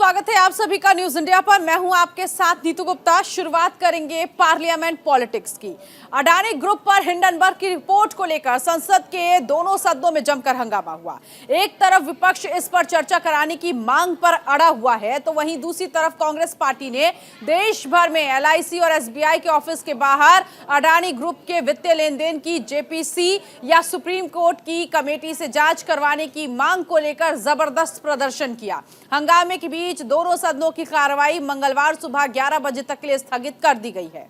स्वागत है आप सभी का न्यूज इंडिया पर। मैं हूं आपके साथ नीतू गुप्ता। शुरुआत करेंगे पार्लियामेंट पॉलिटिक्स की। अडानी ग्रुप पर हिंडनबर्ग की रिपोर्ट को लेकर संसद के दोनों सदनों में जमकर हंगामा हुआ। एक तरफ विपक्ष इस पर चर्चा कराने की मांग पर अड़ा हुआ है, तो वहीं दूसरी तरफ कांग्रेस पार्टी ने देश भर में एलआईसी और एसबीआई के ऑफिस के बाहर अडानी ग्रुप के वित्तीय लेन देन की जेपीसी या सुप्रीम कोर्ट की कमेटी से जांच करवाने की मांग को लेकर जबरदस्त प्रदर्शन किया। हंगामे के बीच दोनों सदनों की कार्रवाई मंगलवार सुबह 11 बजे तक के लिए स्थगित कर दी गई है।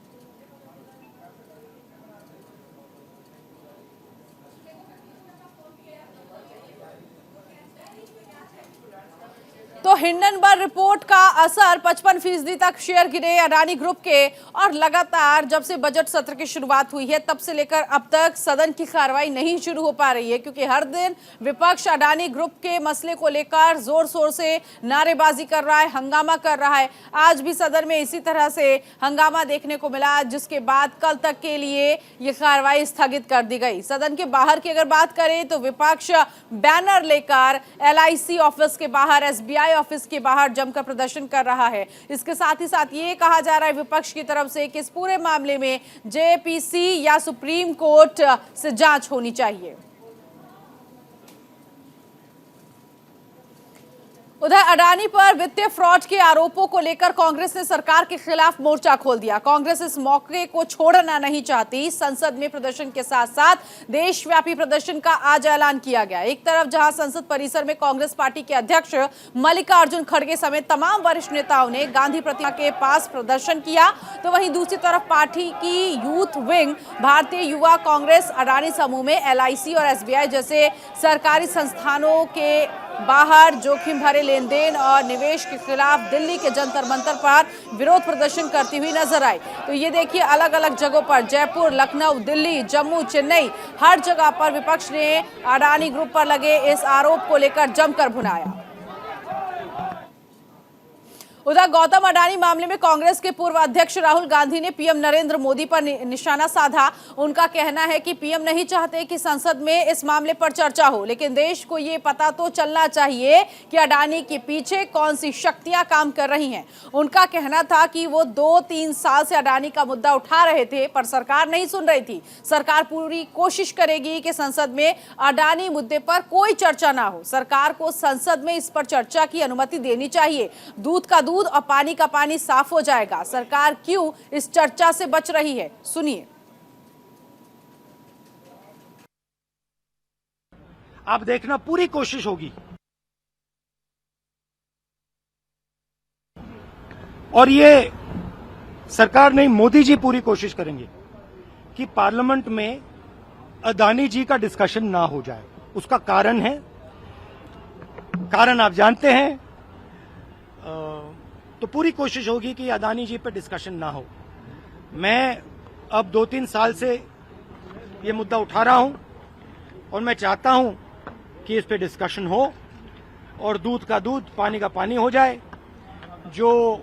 तो हिंडनबर्ग रिपोर्ट का असर 55% तक शेयर गिरे अडानी ग्रुप के, और लगातार जब से बजट सत्र की शुरुआत हुई है तब से लेकर अब तक सदन की कार्रवाई नहीं शुरू हो पा रही है, क्योंकि हर दिन विपक्ष अडानी ग्रुप के मसले को लेकर जोर शोर से नारेबाजी कर रहा है, हंगामा कर रहा है। आज भी सदन में इसी तरह से हंगामा देखने को मिला, जिसके बाद कल तक के लिए यह कार्रवाई स्थगित कर दी गई। सदन के बाहर की अगर बात करें तो विपक्ष बैनर लेकर एलआईसी ऑफिस के बाहर, एसबीआई ऑफिस के बाहर जमकर प्रदर्शन कर रहा है। इसके साथ ही साथ ये कहा जा रहा है विपक्ष की तरफ से कि इस पूरे मामले में जेपीसी या सुप्रीम कोर्ट से जांच होनी चाहिए। उधर अडानी पर वित्तीय फ्रॉड के आरोपों को लेकर कांग्रेस ने सरकार के खिलाफ मोर्चा खोल दिया। कांग्रेस इस मौके को छोड़ना नहीं चाहती। संसद में प्रदर्शन के साथ साथ देशव्यापी प्रदर्शन का आज ऐलान किया गया। एक तरफ जहां संसद परिसर में कांग्रेस पार्टी के अध्यक्ष मल्लिकार्जुन खड़गे समेत तमाम वरिष्ठ नेताओं ने गांधी प्रतिमा के पास प्रदर्शन किया, तो वहीं दूसरी तरफ पार्टी की यूथ विंग भारतीय युवा कांग्रेस अडानी समूह में एलआईसी और एसबीआई जैसे सरकारी संस्थानों के बाहर जोखिम भरे लेन देन और निवेश के खिलाफ दिल्ली के जंतर मंतर पर विरोध प्रदर्शन करती हुई नजर आई। तो ये देखिए, अलग अलग जगहों पर जयपुर, लखनऊ, दिल्ली, जम्मू, चेन्नई, हर जगह पर विपक्ष ने अडानी ग्रुप पर लगे इस आरोप को लेकर जमकर भुनाया। उधर गौतम अडानी मामले में कांग्रेस के पूर्व अध्यक्ष राहुल गांधी ने पीएम नरेंद्र मोदी पर निशाना साधा। उनका कहना है कि पीएम नहीं चाहते कि संसद में इस मामले पर चर्चा हो, लेकिन देश को ये पता तो चलना चाहिए कि अडानी के पीछे कौन सी शक्तियां काम कर रही हैं। उनका कहना था कि वो 2-3 साल से अडानी का मुद्दा उठा रहे थे, पर सरकार नहीं सुन रही थी। सरकार पूरी कोशिश करेगी कि संसद में अडानी मुद्दे पर कोई चर्चा ना हो। सरकार को संसद में इस पर चर्चा की अनुमति देनी चाहिए। दूध का दूध और पानी का पानी साफ हो जाएगा। सरकार क्यों इस चर्चा से बच रही है, सुनिए। आप देखना, पूरी कोशिश होगी और ये सरकार नहीं, मोदी जी पूरी कोशिश करेंगे कि पार्लियामेंट में अडानी जी का डिस्कशन ना हो जाए। उसका कारण है, कारण आप जानते हैं। तो पूरी कोशिश होगी कि अडानी जी पर डिस्कशन ना हो। मैं अब 2-3 साल से ये मुद्दा उठा रहा हूं और मैं चाहता हूं कि इस पे डिस्कशन हो और दूध का दूध, पानी का पानी हो जाए। जो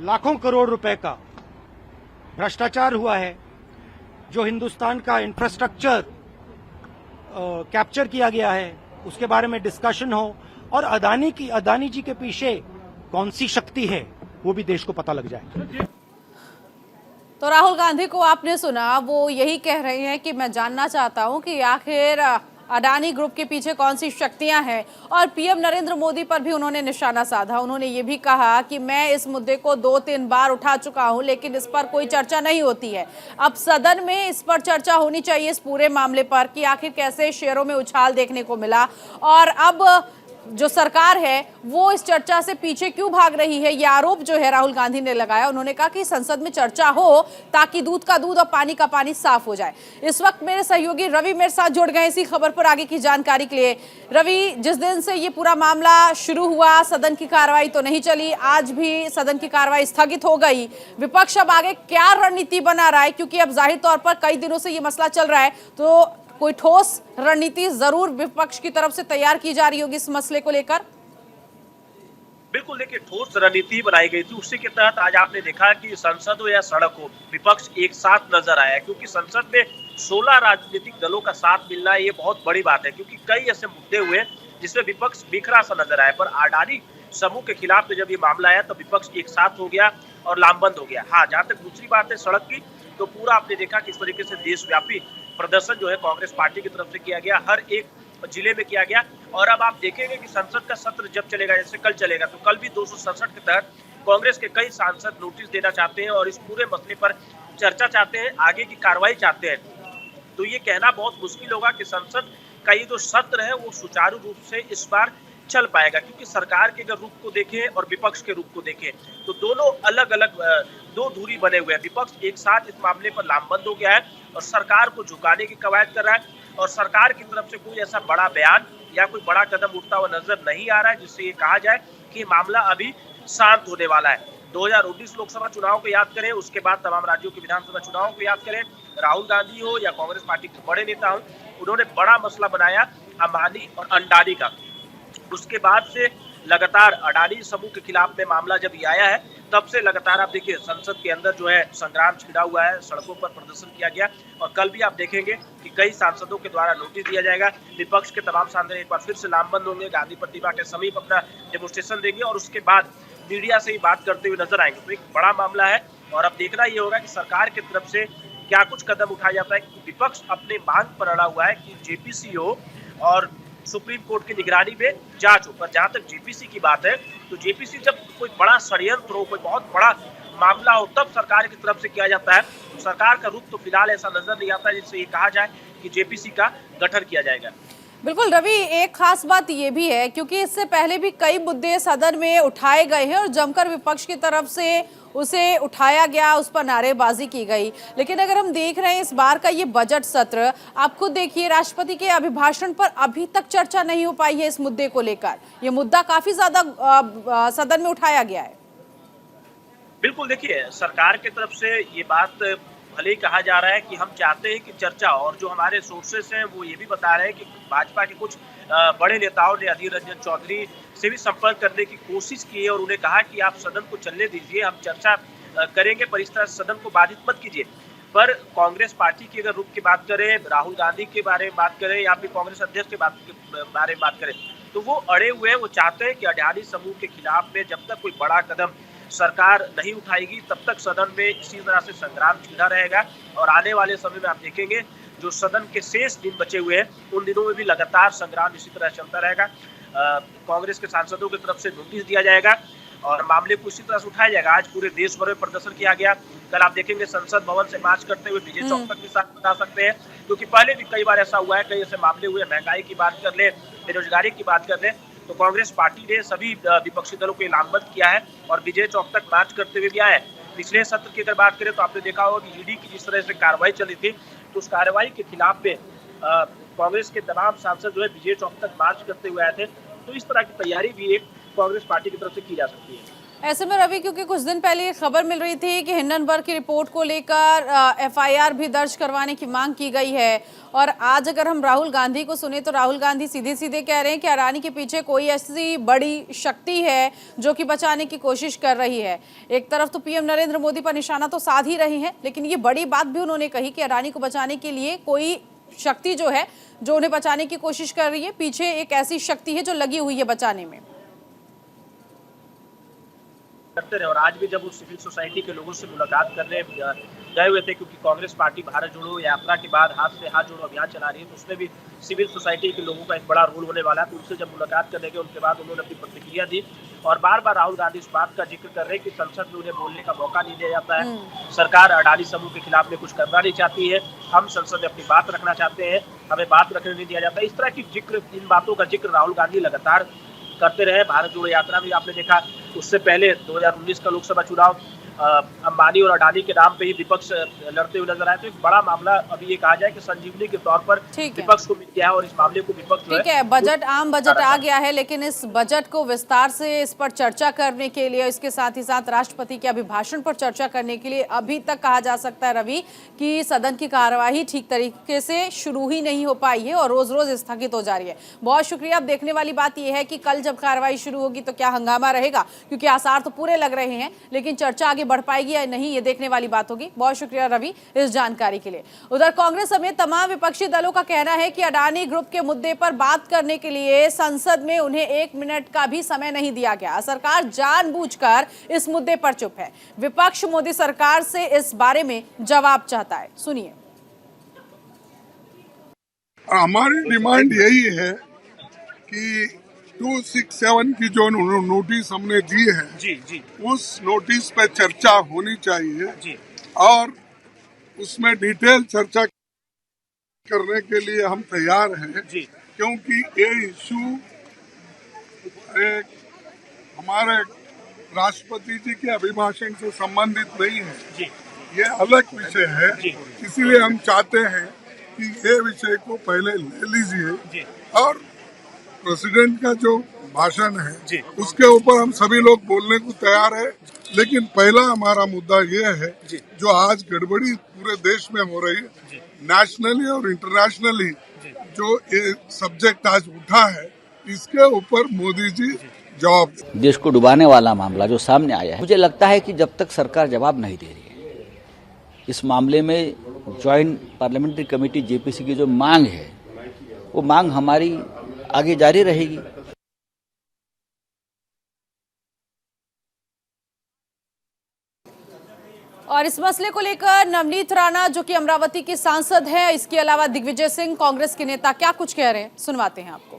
लाखों करोड़ रुपए का भ्रष्टाचार हुआ है, जो हिंदुस्तान का इंफ्रास्ट्रक्चर कैप्चर किया गया है, उसके बारे में डिस्कशन हो और अडानी जी के पीछे कौन सी शक्ति है वो भी देश को पता लग जाए। तो राहुल गांधी को आपने सुना, वो यही कह रहे हैं कि मैं जानना चाहता हूं कि आखिर अडानी ग्रुप के पीछे कौन सी शक्तियां हैं। और पीएम नरेंद्र मोदी पर भी उन्होंने निशाना साधा। उन्होंने ये भी कहा कि मैं इस मुद्दे को 2-3 बार उठा चुका हूं, लेकिन इस पर कोई चर्चा नहीं होती है। अब सदन में इस पर चर्चा होनी चाहिए, इस पूरे मामले पर, कि आखिर कैसे शेयरों में उछाल देखने को मिला और अब जो सरकार है वो इस चर्चा से पीछे क्यों भाग रही है। ये आरोप जो है राहुल गांधी ने लगाया। उन्होंने कहा कि संसद में चर्चा हो ताकि दूध का दूध और पानी का पानी साफ हो जाए। इस वक्त मेरे सहयोगी रवि मेरे साथ जुड़ गए इसी खबर पर आगे की जानकारी के लिए। रवि, जिस दिन से ये पूरा मामला शुरू हुआ, सदन की कार्रवाई तो नहीं चली, आज भी सदन की कार्रवाई स्थगित हो गई। विपक्ष अब आगे क्या रणनीति बना रहा है, क्योंकि अब जाहिर तौर पर कई दिनों से ये मसला चल रहा है, तो कोई ठोस रणनीति जरूर विपक्ष की तरफ से तैयार की जा रही होगी इस मसले को लेकर। बिल्कुल, देखिए ठोस रणनीति बनाई गई थी, उसी के तहत आज आपने देखा कि संसद हो या सड़क हो, विपक्ष एक साथ नजर आया, क्योंकि संसद में 16 राजनीतिक दलों का साथ मिलना ये बहुत बड़ी बात है, क्योंकि कई ऐसे मुद्दे हुए जिसमें विपक्ष बिखरा सा नजर आया, पर अडानी समूह के खिलाफ में जब ये मामला आया तो विपक्ष एक साथ हो गया और लामबंद हो गया। हाँ, जहां तक दूसरी बात है सड़क की, तो पूरा आपने देखा किस तरीके से देशव्यापी प्रदर्शन जो है कांग्रेस पार्टी की तरफ से किया गया, हर एक जिले में किया गया। और अब आप देखेंगे कि संसद का सत्र जब चलेगा, जैसे कल चलेगा, तो कल भी 267 के तहत कांग्रेस के कई सांसद नोटिस देना चाहते हैं और इस पूरे मसले पर चर्चा चाहते हैं, आगे की कार्रवाई चाहते हैं। तो ये कहना बहुत मुश्किल होगा कि संसद का ये जो सत्र है वो सुचारू रूप से इस बार चल पाएगा, क्योंकि सरकार के अगर रुख को देखें और विपक्ष के रुख को देखें तो दोनों अलग अलग दो धुरी बने हुए हैं। विपक्ष एक साथ इस मामले पर लामबंद हो गया है और सरकार को झुकाने की कवायद कर रहा है, और सरकार की तरफ से कोई ऐसा बड़ा बयान या कोई बड़ा कदम उठता हुआ नजर नहीं आ रहा है जिससे ये कहा जाए कि मामला अभी शांत होने वाला है। 2019 लोकसभा चुनाव को याद करें, उसके बाद तमाम राज्यों के विधानसभा चुनाव को याद करें, राहुल गांधी हो या कांग्रेस पार्टी के बड़े नेता हो, उन्होंने बड़ा मसला बनाया अंबानी और अंडानी का। उसके बाद से लगातार अडानी समूह के खिलाफ में मामला जब ये आया है, तब से लगातार आप देखिए संसद के अंदर जो है संग्राम छिड़ा हुआ है, सड़कों पर प्रदर्शन किया गया, और कल भी आप देखेंगे कि कई सांसदों के द्वारा नोटिस दिया जाएगा। विपक्ष के तमाम सांसद एक बार फिर से लामबंद होंगे, गांधी प्रतिमा के समीप अपना डेमोन्स्ट्रेशन देंगे और उसके बाद मीडिया से ही बात करते हुए नजर आएंगे। तो एक बड़ा मामला है और अब देखना ये होगा कि सरकार की तरफ से क्या कुछ कदम उठाया जाता है। विपक्ष अपने मांग पर अड़ा हुआ है कि जेपीसी हो और सुप्रीम कोर्ट की निगरानी में जांच हो, पर जहां तक जेपीसी की बात है तो जेपीसी जब कोई बड़ा षड्यंत्र हो, कोई बहुत बड़ा मामला हो, तब सरकार की तरफ से किया जाता है। तो सरकार का रुख तो फिलहाल ऐसा नजर नहीं आता जिससे ये कहा जाए कि जेपीसी का गठन किया जाएगा। बिल्कुल रवि, एक खास बात ये भी है क्योंकि इससे पहले भी कई मुद्दे सदन में उठाए गए हैं और जमकर विपक्ष की तरफ से उसे उठाया गया, उस पर नारेबाजी की गई। लेकिन अगर हम देख रहे हैं इस बार का ये बजट सत्र, आप खुद देखिए राष्ट्रपति के अभिभाषण पर अभी तक चर्चा नहीं हो पाई है इस मुद्दे को लेकर। ये मुद्दा काफी ज्यादा सदन में उठाया गया है। बिल्कुल, देखिए सरकार की तरफ से ये बात भले ही कहा जा रहा है कि हम चाहते हैं कि चर्चा, और जो हमारे सोर्सेस हैं वो ये भी बता रहे हैं कि भाजपा के कुछ बड़े नेताओं ने अधीर रंजन चौधरी से भी संपर्क करने की कोशिश की है और उन्हें कहा कि आप सदन को चलने दीजिए, हम चर्चा करेंगे, पर इस तरह सदन को बाधित मत कीजिए। पर कांग्रेस पार्टी की अगर रुख की बात करें, राहुल गांधी के बारे में बात करें या फिर कांग्रेस अध्यक्ष के बारे में बात करें, तो वो अड़े हुए हैं। वो चाहते हैं कि अडानी समूह के खिलाफ में जब तक कोई बड़ा कदम सरकार नहीं उठाएगी तब तक सदन में इसी तरह से संग्राम छिड़ा रहेगा। और आने वाले समय में आप देखेंगे जो सदन के शेष दिन बचे हुए हैं उन दिनों में भी लगातार संग्राम इसी तरह चलता रहेगा। कांग्रेस के सांसदों की तरफ से नोटिस दिया जाएगा और मामले को इसी तरह से उठाया जाएगा। आज पूरे देश भर में प्रदर्शन किया गया। कल आप देखेंगे संसद भवन से मार्च करते हुए विजय चौक तक भी साथ बता सकते हैं, क्योंकि पहले भी कई बार ऐसा हुआ है, कई ऐसे मामले हुए, महंगाई की बात कर ले, बेरोजगारी की बात कर ले, तो कांग्रेस पार्टी ने सभी विपक्षी दलों को लामबंद किया है और विजय चौक तक मार्च करते हुए भी आया है। पिछले सत्र की अगर बात करें तो आपने देखा होगा कि ईडी की जिस तरह से कार्रवाई चली थी, तो उस कार्रवाई के खिलाफ में कांग्रेस के तमाम सांसद जो है विजय चौक तक मार्च करते हुए आए थे। तो इस तरह की तैयारी भी एक कांग्रेस पार्टी की तरफ से की जा सकती है। ऐसे में रवि, क्योंकि कुछ दिन पहले ये खबर मिल रही थी कि हिंडनबर्ग की रिपोर्ट को लेकर एफआईआर भी दर्ज करवाने की मांग की गई है, और आज अगर हम राहुल गांधी को सुने तो राहुल गांधी सीधे सीधे कह रहे हैं कि अडानी के पीछे कोई ऐसी बड़ी शक्ति है जो कि बचाने की कोशिश कर रही है। एक तरफ तो पीएम नरेंद्र मोदी पर निशाना तो साध ही रहे हैं, लेकिन ये बड़ी बात भी उन्होंने कही कि अडानी को बचाने के लिए कोई शक्ति जो है जो उन्हें बचाने की कोशिश कर रही है, पीछे एक ऐसी शक्ति है जो लगी हुई है बचाने में। करते रहे। और आज भी जब उस सिविल सोसाइटी के लोगों से मुलाकात करने गए हुए थे, क्योंकि कांग्रेस पार्टी भारत जोड़ो यात्रा के बाद हाथ से हाथ जोड़ो अभियान चला रही है, तो उसमें भी सिविल सोसाइटी के लोगों का एक बड़ा रोल होने वाला है। तो उनसे जब मुलाकात करने के उनके बाद उन्होंने अपनी प्रतिक्रिया दी और बार बार राहुल गांधी इस बात का जिक्र कर रहे हैं कि संसद में उन्हें बोलने का मौका नहीं दिया जाता है। सरकार अडानी समूह के खिलाफ में कुछ करना नहीं चाहती है, हम संसद में अपनी बात रखना चाहते हैं, हमें बात रखने नहीं दिया जाता। इस तरह की जिक्र, इन बातों का जिक्र राहुल गांधी लगातार करते रहे। भारत जोड़ो यात्रा भी आपने देखा, उससे पहले 2019 का लोकसभा चुनाव अंबानी और अडानी के नाम पे ही विपक्ष लड़ते हुए नजर आए। तो एक बड़ा मामला अभी ये कहा जाए कि संजीवनी के तौर पर ठीक है। विपक्ष को मिल गया है और इस मामले को विपक्ष जो ठीक है, बजट आम बजट आ गया है, लेकिन इस बजट को विस्तार से इस पर चर्चा करने के लिए, इसके साथ ही साथ राष्ट्रपति के अभिभाषण पर चर्चा करने के लिए अभी तक कहा जा सकता है रवि कि सदन की कार्यवाही ठीक तरीके से शुरू ही नहीं हो पाई है और रोज रोज स्थगित हो जा रही है। बहुत शुक्रिया। अब देखने वाली बात यह है कि कल जब कार्यवाही शुरू होगी तो क्या हंगामा रहेगा, क्योंकि आसार तो पूरे लग रहे हैं, लेकिन चर्चा आगे बढ़ पाएगी या नहीं ये देखने वाली बात होगी। बहुत शुक्रिया रवि इस जानकारी के लिए। उधर कांग्रेस समेत तमाम विपक्षी दलों का कहना है कि अडानी ग्रुप के मुद्दे पर बात करने के लिए संसद में उन्हें 1 मिनट का भी समय नहीं दिया गया। सरकार जानबूझकर इस मुद्दे पर चुप है। विपक्ष मोदी सरकार से इस बारे में जवाब चाहता है, सुनिए। हमारी डिमांड यही है कि 267 की जो नोटिस हमने दी है जी उस नोटिस पे चर्चा होनी चाहिए जी और उसमें डिटेल चर्चा करने के लिए हम तैयार हैं जी क्योंकि ये इशू एक हमारे राष्ट्रपति जी के अभिभाषण से संबंधित नहीं है, जी ये अलग विषय है। जी। इसीलिए हम चाहते हैं कि ये विषय को पहले ले लीजिए जी और प्रेसिडेंट का जो भाषण है जी। उसके ऊपर हम सभी लोग बोलने को तैयार है, लेकिन पहला हमारा मुद्दा ये है जी। जो आज गड़बड़ी पूरे देश में हो रही है, नेशनली और इंटरनेशनली जो ये सब्जेक्ट आज उठा है, इसके ऊपर मोदी जी जवाब दें। देश को डुबाने वाला मामला जो सामने आया है, मुझे लगता है कि जब तक सरकार जवाब नहीं दे रही है इस मामले में, ज्वाइंट पार्लियामेंट्री कमेटी जेपीसी की जो मांग है वो मांग हमारी आगे जारी रहेगी। और इस मसले को लेकर नवनीत राणा जो कि अमरावती के सांसद हैं, इसके अलावा दिग्विजय सिंह कांग्रेस के नेता क्या कुछ कह रहे हैं, सुनवाते हैं आपको।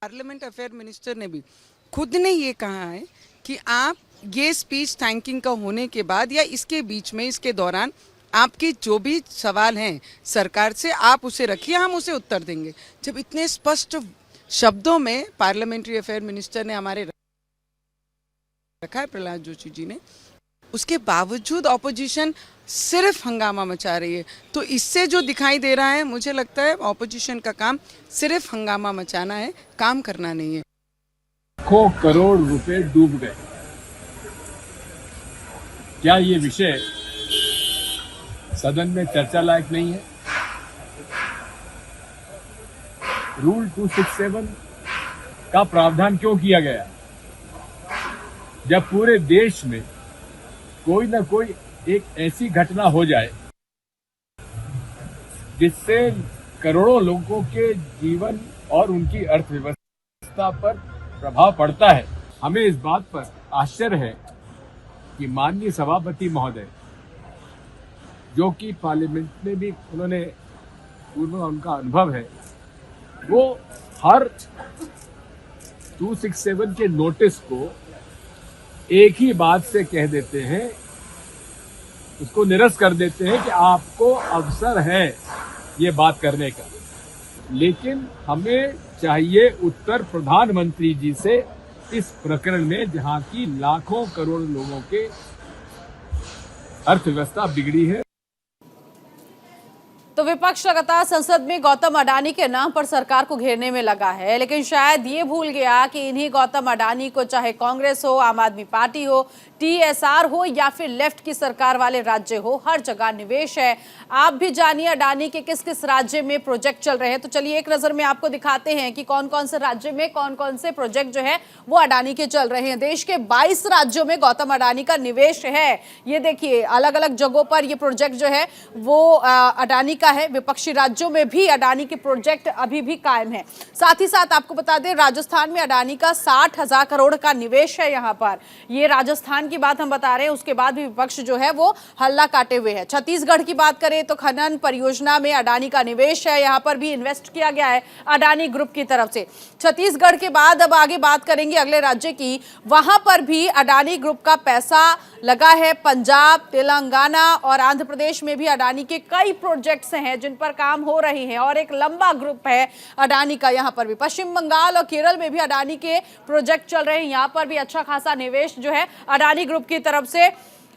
पार्लियामेंट अफेयर मिनिस्टर ने भी खुद ने ये कहा है कि आप ये स्पीच थैंकिंग का होने के बाद या इसके बीच में, इसके दौरान आपके जो भी सवाल हैं सरकार से आप उसे रखिए, हम उसे उत्तर देंगे। जब इतने स्पष्ट शब्दों में पार्लियामेंट्री अफेयर मिनिस्टर ने हमारे रखा है, प्रहलाद जोशी जी ने, उसके बावजूद ऑपोजिशन सिर्फ हंगामा मचा रही है। तो इससे जो दिखाई दे रहा है, मुझे लगता है ऑपोजिशन का काम सिर्फ हंगामा मचाना है, काम करना नहीं है। लाखों करोड़ रुपए डूब गए। क्या ये विषय सदन में चर्चा लायक नहीं है? रूल 267 का प्रावधान क्यों किया गया? जब पूरे देश में कोई ना कोई एक ऐसी घटना हो जाए जिससे करोड़ों लोगों के जीवन और उनकी अर्थव्यवस्था पर प्रभाव पड़ता है, हमें इस बात पर आश्चर्य है कि माननीय सभापति महोदय, जो कि पार्लियामेंट में भी उन्होंने पूर्व उनका अनुभव है, वो हर 267 के नोटिस को एक ही बात से कह देते हैं, उसको निरस्त कर देते हैं कि आपको अवसर है ये बात करने का। लेकिन हमें चाहिए उत्तर प्रधानमंत्री जी से इस प्रकरण में, जहां की लाखों करोड़ लोगों के अर्थव्यवस्था बिगड़ी है। तो विपक्ष लगातार संसद में गौतम अडानी के नाम पर सरकार को घेरने में लगा है, लेकिन शायद ये भूल गया कि इन्हीं गौतम अडानी को, चाहे कांग्रेस हो, आम आदमी पार्टी हो, टीएसआर हो या फिर लेफ्ट की सरकार वाले राज्य हो, हर जगह निवेश है। आप भी जानिए अडानी के किस किस राज्य में प्रोजेक्ट चल रहे हैं। तो चलिए एक नजर में आपको दिखाते हैं कि कौन कौन से राज्य में कौन कौन से प्रोजेक्ट जो है वो अडानी के चल रहे हैं। देश के 22 राज्यों में गौतम अडानी का निवेश है। ये देखिए, अलग अलग जगहों पर ये प्रोजेक्ट जो है वो अडानी का है। विपक्षी राज्यों में भी अडानी के प्रोजेक्ट अभी भी कायम है। साथ ही साथ आपको बता दें, राजस्थान में अडानी का 60,000 करोड़ का निवेश है। यहाँ पर ये राजस्थान की बात हम बता रहे हैं, उसके बाद भी विपक्ष जो है वो हल्ला काटे हुए है। छत्तीसगढ़ की बात करें तो खनन परियोजना में अडानी का निवेश है, यहाँ पर भी इन्वेस्ट किया गया है अडानी ग्रुप की तरफ से। छत्तीसगढ़ के बाद अब आगे बात करेंगे अगले राज्य की, वहां पर भी अडानी ग्रुप का पैसा लगा है। पंजाब, तेलंगाना और आंध्र प्रदेश में भी अडानी के कई प्रोजेक्ट्स हैं जिन पर काम हो रहे हैं और एक लंबा ग्रुप है अडानी का यहाँ पर भी। पश्चिम बंगाल और केरल में भी अडानी के प्रोजेक्ट चल रहे हैं, यहाँ पर भी अच्छा खासा निवेश जो है अडानी ग्रुप की तरफ से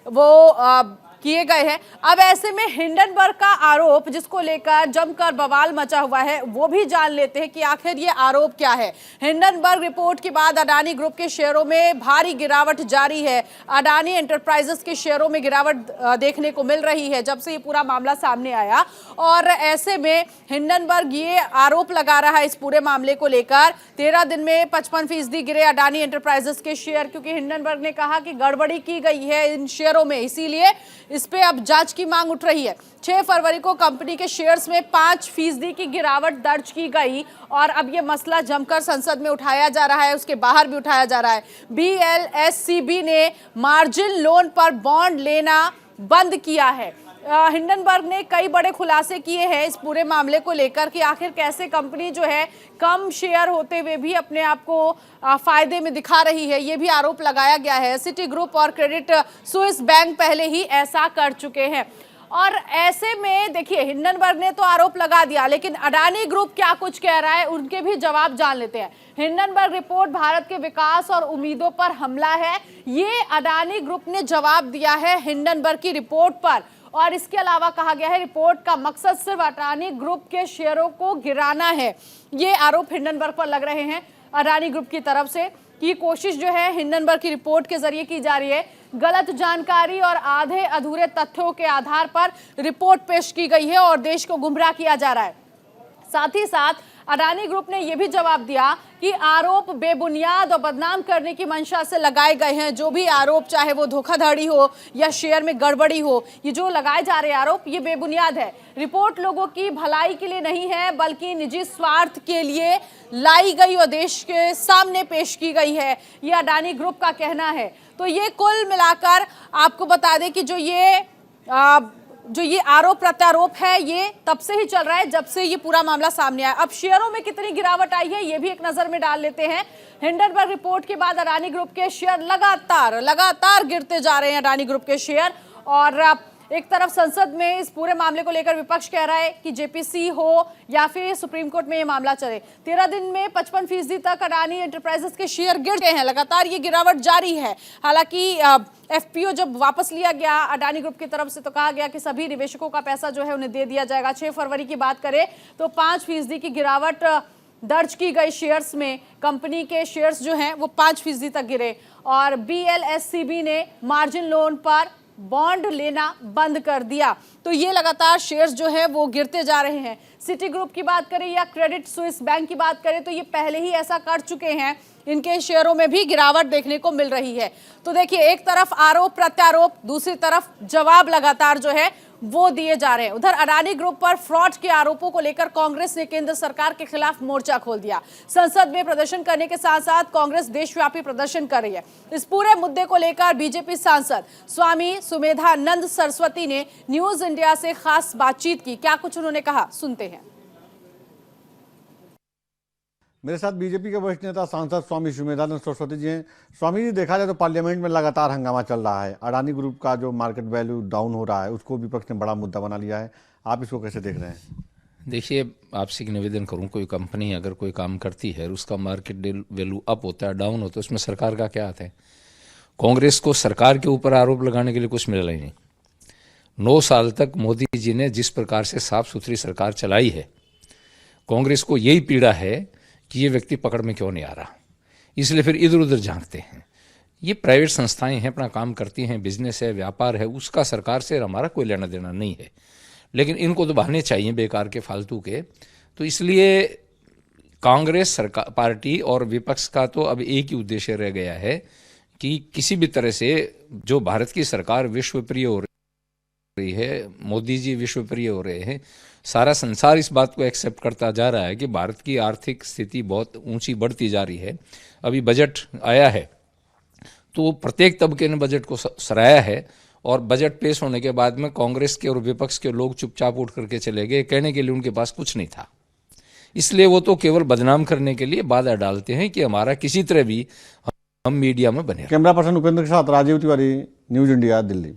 वो किए गए हैं। अब ऐसे में हिंडनबर्ग का आरोप जिसको लेकर जमकर बवाल मचा हुआ है वो भी जान लेते हैं कि आखिर ये आरोप क्या है। हिंडनबर्ग रिपोर्ट के बाद अडानी ग्रुप के शेयरों में भारी गिरावट जारी है। अडानी एंटरप्राइजेस के शेयरों में गिरावट देखने को मिल रही है जब से ये पूरा मामला सामने आया। और ऐसे में हिंडनबर्ग ये आरोप लगा रहा है इस पूरे मामले को लेकर। 13 दिन में 55% गिरे अडानी एंटरप्राइजेस के शेयर, क्योंकि हिंडनबर्ग ने कहा कि गड़बड़ी की गई है इन शेयरों में, इसीलिए इस पे अब जांच की मांग उठ रही है। 6 फरवरी को कंपनी के शेयर्स में 5% की गिरावट दर्ज की गई और अब ये मसला जमकर संसद में उठाया जा रहा है, उसके बाहर भी उठाया जा रहा है। BLSCB ने मार्जिन लोन पर बॉन्ड लेना बंद किया है। हिंडनबर्ग ने कई बड़े खुलासे किए हैं इस पूरे मामले को लेकर कि आखिर कैसे कंपनी जो है कम शेयर होते हुए भी अपने आप को फायदे में दिखा रही है, ये भी आरोप लगाया गया है। सिटी ग्रुप और क्रेडिट स्विस बैंक पहले ही ऐसा कर चुके हैं। और ऐसे में देखिए हिंडनबर्ग ने तो आरोप लगा दिया, लेकिन अडानी ग्रुप क्या कुछ कह रहा है उनके भी जवाब जान लेते हैं। हिंडनबर्ग रिपोर्ट भारत के विकास और उम्मीदों पर हमला है, ये अडानी ग्रुप ने जवाब दिया है हिंडनबर्ग की रिपोर्ट पर। और इसके अलावा कहा गया है रिपोर्ट का मकसद सिर्फ अडानी ग्रुप के शेयरों को गिराना है। ये आरोप हिंडनबर्ग पर लग रहे हैं अडानी ग्रुप की तरफ से कि कोशिश जो है हिंडनबर्ग की रिपोर्ट के जरिए की जा रही है। गलत जानकारी और आधे अधूरे तथ्यों के आधार पर रिपोर्ट पेश की गई है और देश को गुमराह किया जा रहा है। साथ ही साथ अडानी ग्रुप ने यह भी जवाब दिया कि आरोप बेबुनियाद और बदनाम करने की मंशा से लगाए गए हैं। जो भी आरोप, चाहे वो धोखाधड़ी हो या शेयर में गड़बड़ी हो, ये जो लगाए जा रहे आरोप ये बेबुनियाद है। रिपोर्ट लोगों की भलाई के लिए नहीं है बल्कि निजी स्वार्थ के लिए लाई गई और देश के सामने पेश की गई है, ये अडानी ग्रुप का कहना है। तो ये कुल मिलाकर आपको बता दें कि जो ये आरोप प्रत्यारोप है ये तब से ही चल रहा है जब से ये पूरा मामला सामने आया। अब शेयरों में कितनी गिरावट आई है ये भी एक नजर में डाल लेते हैं। हिंडनबर्ग रिपोर्ट के बाद अडानी ग्रुप के शेयर लगातार गिरते जा रहे हैं अडानी ग्रुप के शेयर। और एक तरफ संसद में इस पूरे मामले को लेकर विपक्ष कह रहा है कि जेपीसी हो या फिर सुप्रीम कोर्ट में ये मामला चले। 13 दिन में 55% तक अडानी एंटरप्राइजेस के शेयर गिर गए हैं, लगातार ये गिरावट जारी है। हालांकि एफपीओ जब वापस लिया गया अडानी ग्रुप की तरफ से तो कहा गया कि सभी निवेशकों का पैसा जो है उन्हें दे दिया जाएगा। 6 फरवरी की बात करें तो 5% की गिरावट दर्ज की गई शेयर्स में। कंपनी के शेयर्स जो हैं वो 5% तक गिरे और BLSCB ने मार्जिन लोन पर बॉन्ड लेना बंद कर दिया। तो ये लगातार शेयर्स जो है वो गिरते जा रहे हैं। सिटी ग्रुप की बात करें या क्रेडिट स्विस बैंक की बात करें तो ये पहले ही ऐसा कर चुके हैं, इनके शेयरों में भी गिरावट देखने को मिल रही है। तो देखिए एक तरफ आरोप प्रत्यारोप, दूसरी तरफ जवाब लगातार जो है वो दिए जा रहे हैं। उधर अडानी ग्रुप पर फ्रॉड के आरोपों को लेकर कांग्रेस ने केंद्र सरकार के खिलाफ मोर्चा खोल दिया। संसद में प्रदर्शन करने के साथ साथ कांग्रेस देशव्यापी प्रदर्शन कर रही है। इस पूरे मुद्दे को लेकर बीजेपी सांसद स्वामी सुमेधानंद सरस्वती ने न्यूज इंडिया से खास बातचीत की। क्या कुछ उन्होंने कहा, सुनते हैं। मेरे साथ बीजेपी के वरिष्ठ नेता सांसद स्वामी सुमेधानंद सरस्वती जी हैं। स्वामी जी, देखा जाए तो पार्लियामेंट में लगातार हंगामा चल रहा है। अडानी ग्रुप का जो मार्केट वैल्यू डाउन हो रहा है उसको विपक्ष ने बड़ा मुद्दा बना लिया है, आप इसको कैसे देख रहे हैं? देखिए, आपसे एक निवेदन करूं, कोई कंपनी अगर कोई काम करती है और उसका मार्केट वैल्यू अप होता है, डाउन होता है, उसमें सरकार का क्या हाथ है? कांग्रेस को सरकार के ऊपर आरोप लगाने के लिए कुछ मिला ही नहीं। 9 साल तक मोदी जी ने जिस प्रकार से साफ सुथरी सरकार चलाई है, कांग्रेस को यही पीड़ा है कि ये व्यक्ति पकड़ में क्यों नहीं आ रहा, इसलिए फिर इधर उधर झांकते हैं। ये प्राइवेट संस्थाएं हैं, अपना काम करती हैं, बिजनेस है, व्यापार है, उसका सरकार से हमारा कोई लेना देना नहीं है। लेकिन इनको तो बहाने चाहिए बेकार के, फालतू के। तो इसलिए कांग्रेस सरकार पार्टी और विपक्ष का तो अब एक ही उद्देश्य रह गया है कि किसी भी तरह से जो भारत की सरकार विश्वप्रिय हो रही है, मोदी जी विश्वप्रिय हो रहे हैं, सारा संसार इस बात को एक्सेप्ट करता जा रहा है कि भारत की आर्थिक स्थिति बहुत ऊंची बढ़ती जा रही है। अभी बजट आया है तो प्रत्येक तबके ने बजट को सराहा है और बजट पेश होने के बाद में कांग्रेस के और विपक्ष के लोग चुपचाप उठ करके चले गए, कहने के लिए उनके पास कुछ नहीं था। इसलिए वो तो केवल बदनाम करने के लिए बाधा डालते हैं कि हमारा किसी तरह भी हम मीडिया में बने। कैमरा पर्सन उपेंद्र के साथ राजीव तिवारी, न्यूज इंडिया, दिल्ली।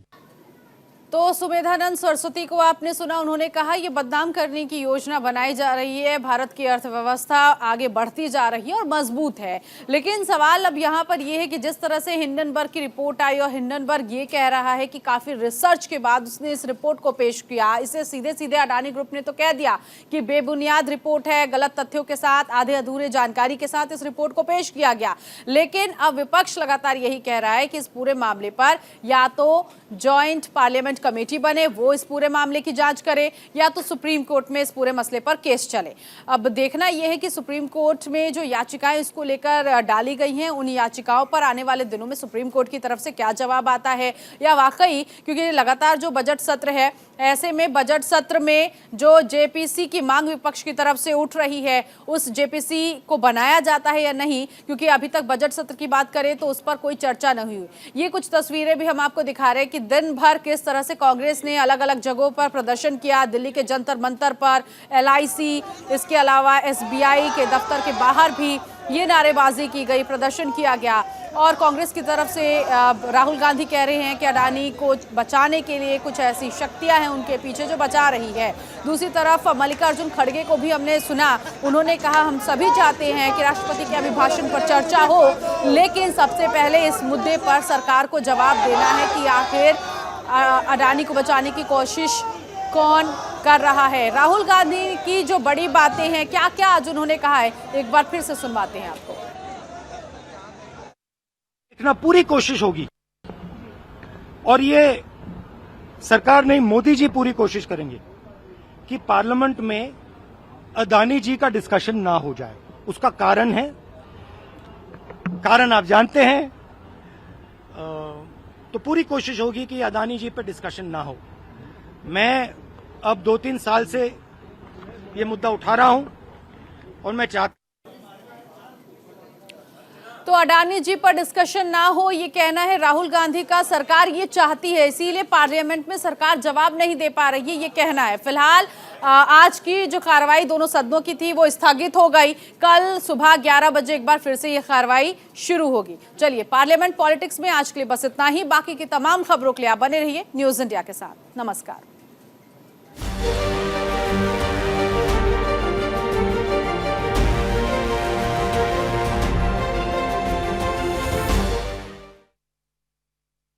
तो सुमेधानंद सरस्वती को आपने सुना, उन्होंने कहा ये बदनाम करने की योजना बनाई जा रही है, भारत की अर्थव्यवस्था आगे बढ़ती जा रही है और मजबूत है। लेकिन सवाल अब यहाँ पर ये है कि जिस तरह से हिंडनबर्ग की रिपोर्ट आई और हिंडनबर्ग ये कह रहा है कि काफी रिसर्च के बाद उसने इस रिपोर्ट को पेश किया, इसे सीधे सीधे अडानी ग्रुप ने तो कह दिया कि बेबुनियाद रिपोर्ट है, गलत तथ्यों के साथ, आधे अधूरे जानकारी के साथ इस रिपोर्ट को पेश किया गया। लेकिन अब विपक्ष लगातार यही कह रहा है कि इस पूरे मामले पर या तो जॉइंट पार्लियामेंट कमेटी बने, वो इस पूरे मामले की जांच करे, या तो सुप्रीम कोर्ट में इस पूरे मसले पर केस चले। अब देखना यह है कि सुप्रीम कोर्ट में जो याचिकाएं इसको लेकर डाली गई हैं, उन याचिकाओं पर आने वाले दिनों में सुप्रीम कोर्ट की तरफ से क्या जवाब आता है, या वाकई क्योंकि लगातार जो बजट सत्र है, ऐसे में बजट सत्र में जो जेपीसी की मांग विपक्ष की तरफ से उठ रही है, उस जेपीसी को बनाया जाता है या नहीं, क्योंकि अभी तक बजट सत्र की बात करें तो उस पर कोई चर्चा नहीं हुई। ये कुछ तस्वीरें भी हम आपको दिखा रहे हैं कि दिन भर किस तरह से कांग्रेस ने अलग अलग जगहों पर प्रदर्शन किया, दिल्ली के जंतर मंतर पर, एलआईसी, इसके अलावा एसबीआई के दफ्तर के बाहर भी ये नारेबाजी की गई, प्रदर्शन किया गया। और कांग्रेस की तरफ से राहुल गांधी कह रहे हैं कि अडानी को बचाने के लिए कुछ ऐसी शक्तियां हैं उनके पीछे जो बचा रही है। दूसरी तरफ मल्लिकार्जुन खड़गे को भी हमने सुना, उन्होंने कहा हम सभी चाहते हैं कि राष्ट्रपति के अभिभाषण पर चर्चा हो, लेकिन सबसे पहले इस मुद्दे पर सरकार को जवाब देना है कि आखिर अडानी को बचाने की कोशिश कौन कर रहा है। राहुल गांधी की जो बड़ी बातें हैं, क्या क्या आज उन्होंने कहा है, एक बार फिर से सुनवाते हैं आपको। देखना पूरी कोशिश होगी, और ये सरकार नहीं, मोदी जी पूरी कोशिश करेंगे कि पार्लियामेंट में अडानी जी का डिस्कशन ना हो जाए। उसका कारण है, कारण आप जानते हैं, तो पूरी कोशिश होगी कि अडानी जी पर डिस्कशन ना हो। मैं अब 2-3 साल से ये मुद्दा उठा रहा हूं और मैं चाहता तो अडानी जी पर डिस्कशन ना हो, ये कहना है राहुल गांधी का। सरकार ये चाहती है, इसीलिए पार्लियामेंट में सरकार जवाब नहीं दे पा रही है, ये कहना है। फिलहाल आज की जो कार्रवाई दोनों सदनों की थी वो स्थगित हो गई। कल सुबह 11 बजे एक बार फिर से ये कार्रवाई शुरू होगी। चलिए, पार्लियामेंट पॉलिटिक्स में आज के लिए बस इतना ही। बाकी की तमाम खबरों के लिए आप बने रहिए न्यूज इंडिया के साथ। नमस्कार।